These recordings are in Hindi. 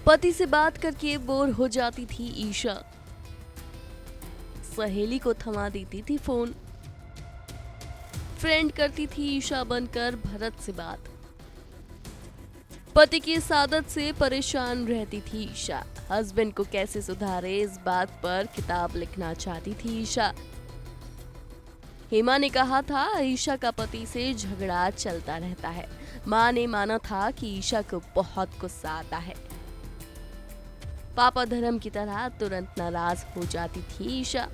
पति से बात करके बोर हो जाती थी ईशा, सहेली को थमा देती थी फोन। फ्रेंड करती थी ईशा बनकर भरत से बात। पति की इस आदत से परेशान रहती थी ईशा। हस्बैंड को कैसे सुधारे, इस बात पर किताब लिखना चाहती थी ईशा। हेमा ने कहा था ईशा का पति से झगड़ा चलता रहता है। मां ने माना था कि ईशा को बहुत गुस्सा आता है। पापा धर्म की तरह तुरंत नाराज हो जाती थी ईशा।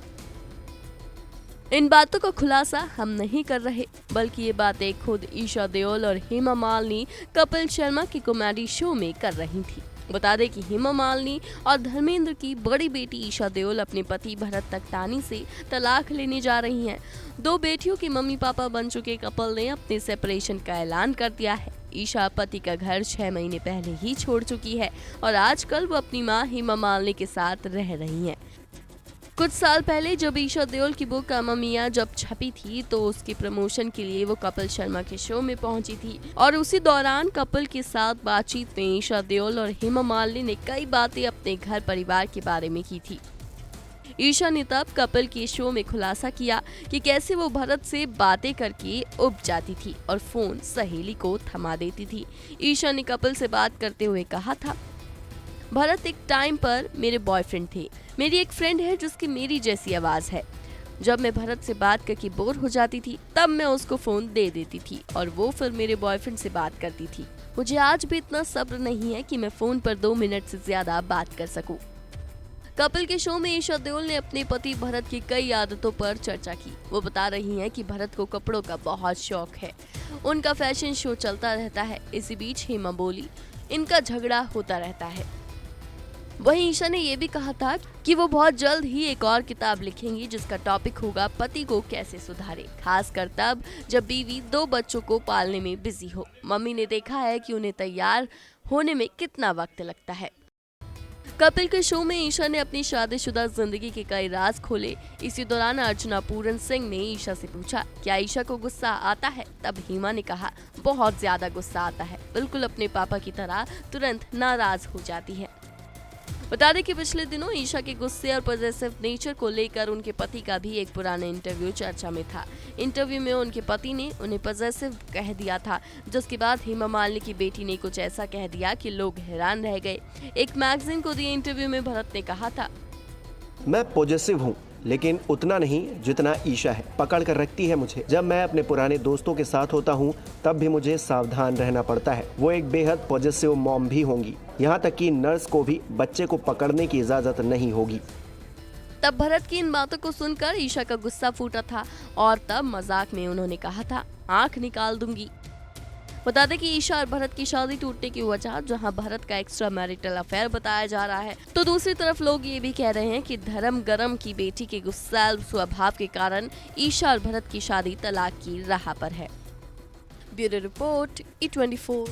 इन बातों का खुलासा हम नहीं कर रहे, बल्कि ये बातें खुद ईशा देओल और हेमा मालिनी कपिल शर्मा के कॉमेडी शो में कर रही थी। बता दें कि हेमा मालिनी और धर्मेंद्र की बड़ी बेटी ईशा देओल अपने पति भरत तख्तानी से तलाक लेने जा रही हैं। दो बेटियों के मम्मी पापा बन चुके कपल ने अपने सेपरेशन का ऐलान कर दिया है। ईशा पति का घर 6 महीने पहले ही छोड़ चुकी है और आजकल वो अपनी मां हेमा मालिनी के साथ रह रही हैं। कुछ साल पहले जब ईशा देओल की बुक अम्मा मियां जब छपी थी तो उसके प्रमोशन के लिए वो कपिल शर्मा के शो में पहुंची थी और उसी दौरान कपिल के साथ बातचीत में ईशा देओल और हेमा मालिनी ने कई बातें अपने घर परिवार के बारे में की थी। ईशा ने तब कपिल के शो में खुलासा किया कि कैसे वो भरत से बातें करके उब जाती थी और फोन सहेली को थमा देती थी। ईशा ने कपिल से बात करते हुए कहा था, भरत एक टाइम पर मेरे बॉयफ्रेंड थे। मेरी एक फ्रेंड है जिसकी मेरी जैसी आवाज है। जब मैं भरत से बात करके बोर हो जाती थी तब मैं उसको फोन दे देती थी और वो फिर मेरे बॉयफ्रेंड से बात करती थी। मुझे आज भी इतना सब्र नहीं है कि मैं फोन पर 2 मिनट से ज्यादा बात कर सकूं। कपिल के शो में ईशा देओल ने अपने पति भरत की कई आदतों पर चर्चा की। वो बता रही हैं कि भरत को कपड़ों का बहुत शौक है। उनका फैशन शो चलता रहता है। इसी बीच हेमा बोली, इनका झगड़ा होता रहता है। वहीं ईशा ने यह भी कहा था कि वो बहुत जल्द ही एक और किताब लिखेंगी जिसका टॉपिक होगा पति को कैसे सुधारे, खासकर तब जब बीवी 2 बच्चों को पालने में बिजी हो। मम्मी ने देखा है कि उन्हें तैयार होने में कितना वक्त लगता है। कपिल के शो में ईशा ने अपनी शादीशुदा जिंदगी के कई राज खोले। इसी दौरान अर्चना पूरन सिंह ने ईशा से पूछा, क्या ईशा को गुस्सा आता है? तब हेमा ने कहा, बहुत ज्यादा गुस्सा आता है, बिल्कुल अपने पापा की तरह तुरंत नाराज हो जाती है। बता दें कि पिछले दिनों ईशा के गुस्से और पॉजिटिव नेचर को लेकर उनके पति का भी एक पुराना इंटरव्यू चर्चा में था। इंटरव्यू में उनके पति ने उन्हें पॉजिटिव कह दिया था, जिसके बाद हेमा मालिनी की बेटी ने कुछ ऐसा कह दिया कि लोग हैरान रह गए। एक मैगजीन को दिए इंटरव्यू में भरत ने कहा था, मैं पॉजिटिव हूँ लेकिन उतना नहीं जितना ईशा है। पकड़ कर रखती है मुझे। जब मैं अपने पुराने दोस्तों के साथ होता हूँ तब भी मुझे सावधान रहना पड़ता है। वो एक बेहद पॉजिटिव मॉम भी होंगी। यहाँ तक कि नर्स को भी बच्चे को पकड़ने की इजाजत नहीं होगी। तब भरत की इन बातों को सुनकर ईशा का गुस्सा फूटा था और तब मजाक में उन्होंने कहा था, आंख निकाल दूंगी। बता दें कि ईशा और भरत की शादी टूटने की वजह जहां भरत का एक्स्ट्रा मैरिटल अफेयर बताया जा रहा है, तो दूसरी तरफ लोग ये भी कह रहे हैं कि धर्म गरम की बेटी के गुस्सैल स्वभाव के कारण ईशा और भरत की शादी तलाक की राह पर है। Bureau report E24।